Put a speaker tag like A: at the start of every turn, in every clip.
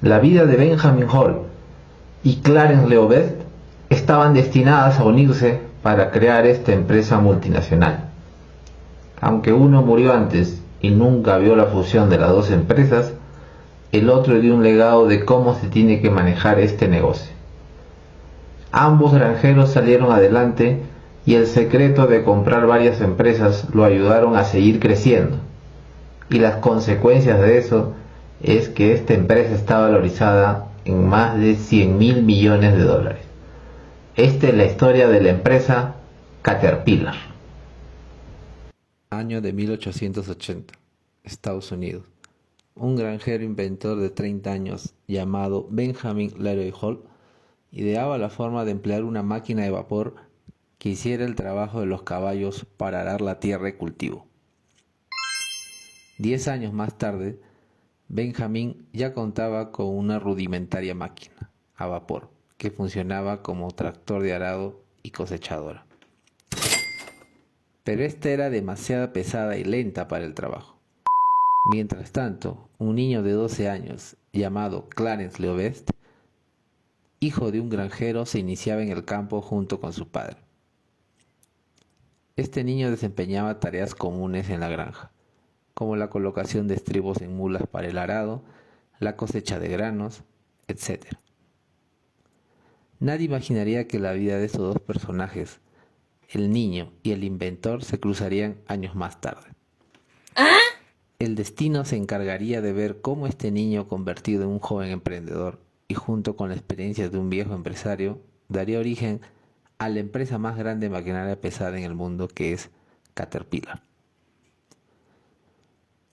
A: La vida de Benjamin Hall y Clarence Leo Best estaban destinadas a unirse para crear esta empresa multinacional. Aunque uno murió antes y nunca vio la fusión de las dos empresas, el otro dio un legado de cómo se tiene que manejar este negocio. Ambos granjeros salieron adelante y el secreto de comprar varias empresas lo ayudaron a seguir creciendo. Y las consecuencias de eso es que esta empresa está valorizada en más de 100.000 millones de dólares. Esta es la historia de la empresa Caterpillar.
B: Año de 1880, Estados Unidos. Un granjero inventor de 30 años llamado Benjamin Leroy Hall ideaba la forma de emplear una máquina de vapor que hiciera el trabajo de los caballos para arar la tierra de cultivo. 10 años más tarde, Benjamin ya contaba con una rudimentaria máquina a vapor que funcionaba como tractor de arado y cosechadora. Pero esta era demasiado pesada y lenta para el trabajo. Mientras tanto, un niño de 12 años, llamado Clarence Leo Best, hijo de un granjero, se iniciaba en el campo junto con su padre. Este niño desempeñaba tareas comunes en la granja, como la colocación de estribos en mulas para el arado, la cosecha de granos, etc. Nadie imaginaría que la vida de estos dos personajes, el niño y el inventor, se cruzarían años más tarde. El destino se encargaría de ver cómo este niño, convertido en un joven emprendedor y junto con la experiencia de un viejo empresario, daría origen a la empresa más grande de maquinaria pesada en el mundo, que es Caterpillar.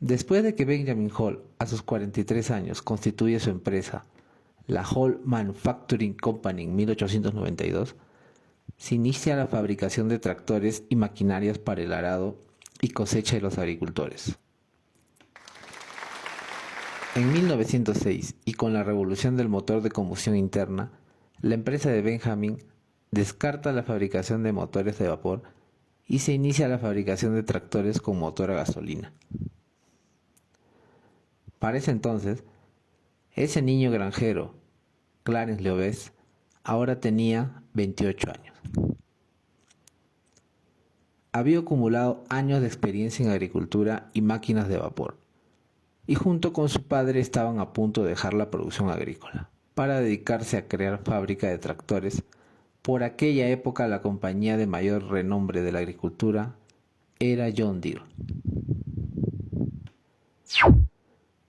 B: Después de que Benjamin Hall, a sus 43 años, constituye su empresa, la Hall Manufacturing Company, en 1892, se inicia la fabricación de tractores y maquinarias para el arado y cosecha de los agricultores. En 1906, y con la revolución del motor de combustión interna, la empresa de Benjamin descarta la fabricación de motores de vapor y se inicia la fabricación de tractores con motor a gasolina. Para ese entonces, ese niño granjero, Clarence Leo Best, ahora tenía 28 años. Había acumulado años de experiencia en agricultura y máquinas de vapor, y junto con su padre estaban a punto de dejar la producción agrícola para dedicarse a crear fábrica de tractores. Por aquella época la compañía de mayor renombre de la agricultura era John Deere.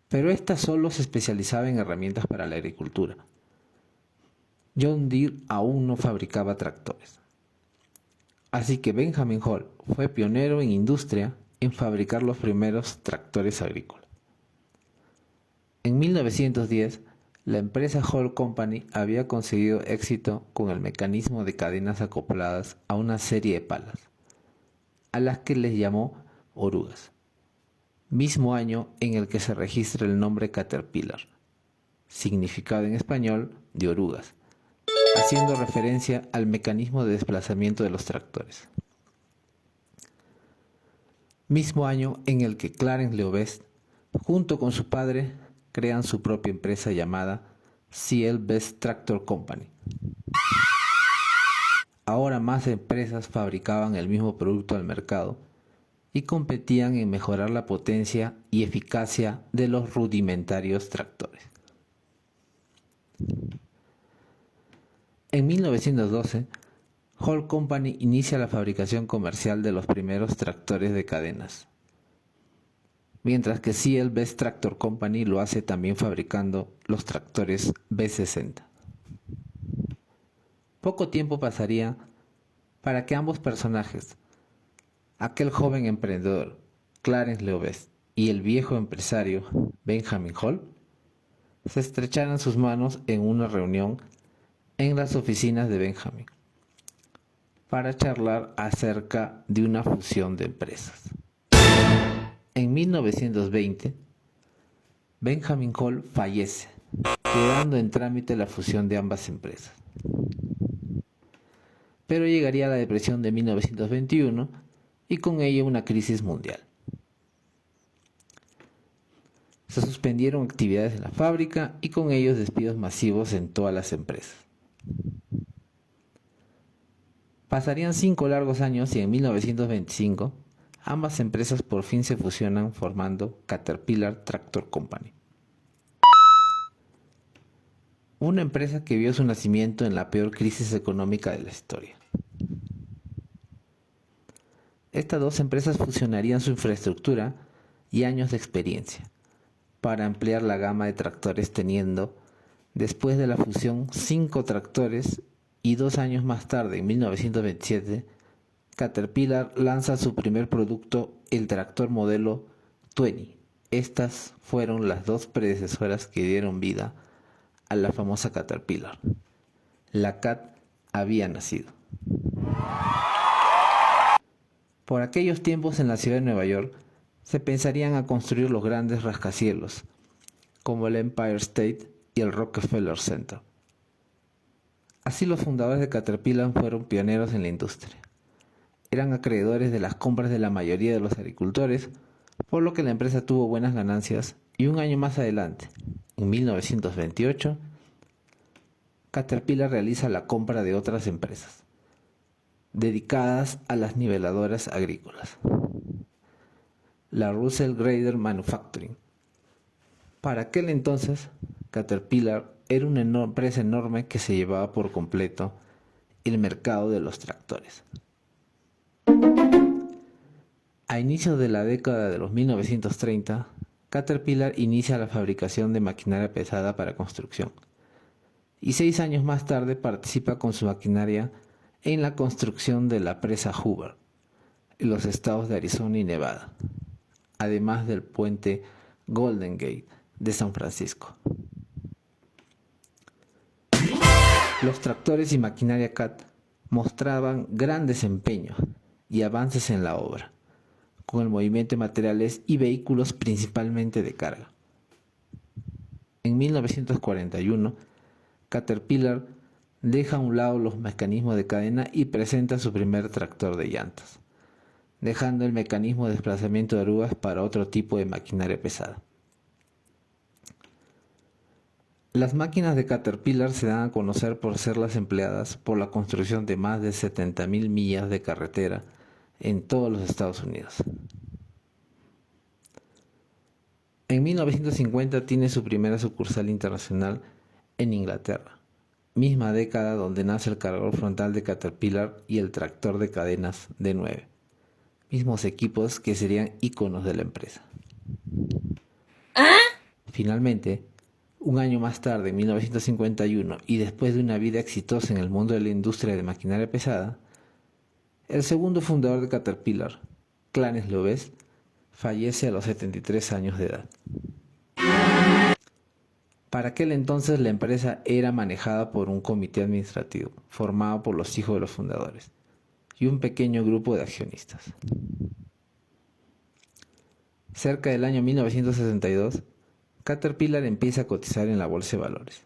B: Pero esta solo se especializaba en herramientas para la agricultura. John Deere aún no fabricaba tractores. Así que Benjamin Hall fue pionero en industria en fabricar los primeros tractores agrícolas. En 1910, la empresa Hall Company había conseguido éxito con el mecanismo de cadenas acopladas a una serie de palas, a las que les llamó orugas, mismo año en el que se registra el nombre Caterpillar, significado en español de orugas, haciendo referencia al mecanismo de desplazamiento de los tractores. Mismo año en el que Clarence Leo Best, junto con su padre, crean su propia empresa llamada C.L. Best Tractor Company. Ahora más empresas fabricaban el mismo producto al mercado y competían en mejorar la potencia y eficacia de los rudimentarios tractores. En 1912, Hall Company inicia la fabricación comercial de los primeros tractores de cadenas, mientras que C.L. Best Tractor Company lo hace también fabricando los tractores B60. Poco tiempo pasaría para que ambos personajes, aquel joven emprendedor, Clarence Leo Best, y el viejo empresario, Benjamin Hall, se estrecharan sus manos en una reunión en las oficinas de Benjamin para charlar acerca de una fusión de empresas. En 1920, Benjamin Hall fallece, quedando en trámite la fusión de ambas empresas. Pero llegaría la depresión de 1921 y con ella una crisis mundial. Se suspendieron actividades en la fábrica y con ellos despidos masivos en todas las empresas. Pasarían 5 largos años y en 1925 ambas empresas por fin se fusionan formando Caterpillar Tractor Company. Una empresa que vio su nacimiento en la peor crisis económica de la historia. Estas dos empresas fusionarían su infraestructura y años de experiencia para ampliar la gama de tractores, teniendo, después de la fusión, 5 tractores y 2 años más tarde, en 1927, Caterpillar lanza su primer producto, el tractor modelo 20. Estas fueron las dos predecesoras que dieron vida a la famosa Caterpillar. La Cat había nacido. Por aquellos tiempos en la ciudad de Nueva York se pensarían a construir los grandes rascacielos, como el Empire State y el Rockefeller Center. Así los fundadores de Caterpillar fueron pioneros en la industria. Eran acreedores de las compras de la mayoría de los agricultores, por lo que la empresa tuvo buenas ganancias y un año más adelante, en 1928, Caterpillar realiza la compra de otras empresas dedicadas a las niveladoras agrícolas, la Russell Grader Manufacturing. Para aquel entonces, Caterpillar era una empresa enorme que se llevaba por completo el mercado de los tractores. A inicios de la década de los 1930, Caterpillar inicia la fabricación de maquinaria pesada para construcción y 6 años más tarde participa con su maquinaria en la construcción de la presa Hoover en los estados de Arizona y Nevada, además del puente Golden Gate de San Francisco. Los tractores y maquinaria Cat mostraban gran desempeño y avances en la obra, con el movimiento de materiales y vehículos principalmente de carga. En 1941, Caterpillar deja a un lado los mecanismos de cadena y presenta su primer tractor de llantas, dejando el mecanismo de desplazamiento de orugas para otro tipo de maquinaria pesada. Las máquinas de Caterpillar se dan a conocer por ser las empleadas por la construcción de más de 70.000 millas de carretera en todos los Estados Unidos. En 1950 tiene su primera sucursal internacional en Inglaterra, misma década donde nace el cargador frontal de Caterpillar y el tractor de cadenas de 9, mismos equipos que serían íconos de la empresa. Finalmente, un año más tarde, en 1951, y después de una vida exitosa en el mundo de la industria de maquinaria pesada, el segundo fundador de Caterpillar, Clarence Loebs, fallece a los 73 años de edad. Para aquel entonces la empresa era manejada por un comité administrativo, formado por los hijos de los fundadores, y un pequeño grupo de accionistas. Cerca del año 1962, Caterpillar empieza a cotizar en la bolsa de valores.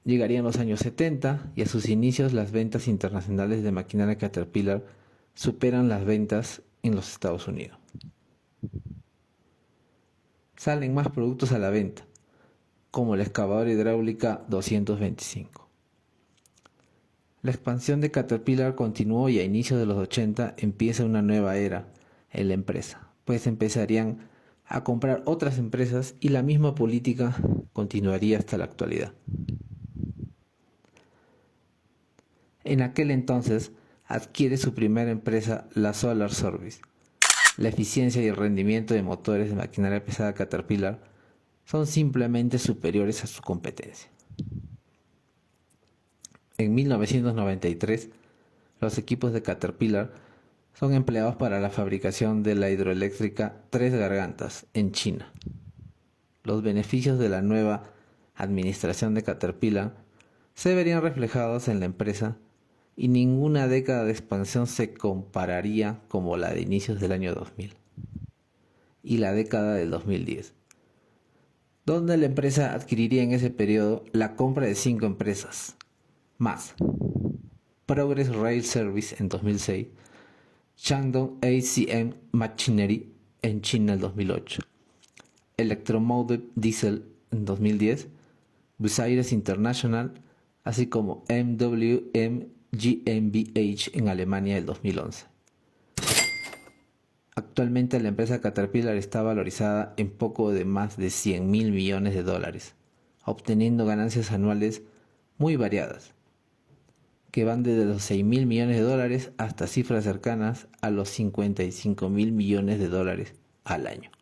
B: Llegarían los años 70 y a sus inicios las ventas internacionales de maquinaria Caterpillar superan las ventas en los Estados Unidos. Salen más productos a la venta, como la excavadora hidráulica 225. La expansión de Caterpillar continuó y a inicios de los 80 empieza una nueva era en la empresa, pues empezarían a comprar otras empresas y la misma política continuaría hasta la actualidad. En aquel entonces adquiere su primera empresa, la Solar Service. La eficiencia y el rendimiento de motores de maquinaria pesada Caterpillar son simplemente superiores a su competencia. En 1993, los equipos de Caterpillar son empleados para la fabricación de la hidroeléctrica Tres Gargantas en China. Los beneficios de la nueva administración de Caterpillar se verían reflejados en la empresa y ninguna década de expansión se compararía como la de inicios del año 2000 y la década del 2010, donde la empresa adquiriría en ese periodo la compra de 5 empresas más: Progress Rail Service en 2006, Shandong ACM Machinery en China en 2008, Electromotive Diesel en 2010, Busiris International, así como MWM GmbH en Alemania en 2011. Actualmente la empresa Caterpillar está valorizada en poco de más de 100.000 millones de dólares, obteniendo ganancias anuales muy variadas, que van desde los 6.000 millones de dólares hasta cifras cercanas a los 55.000 millones de dólares al año.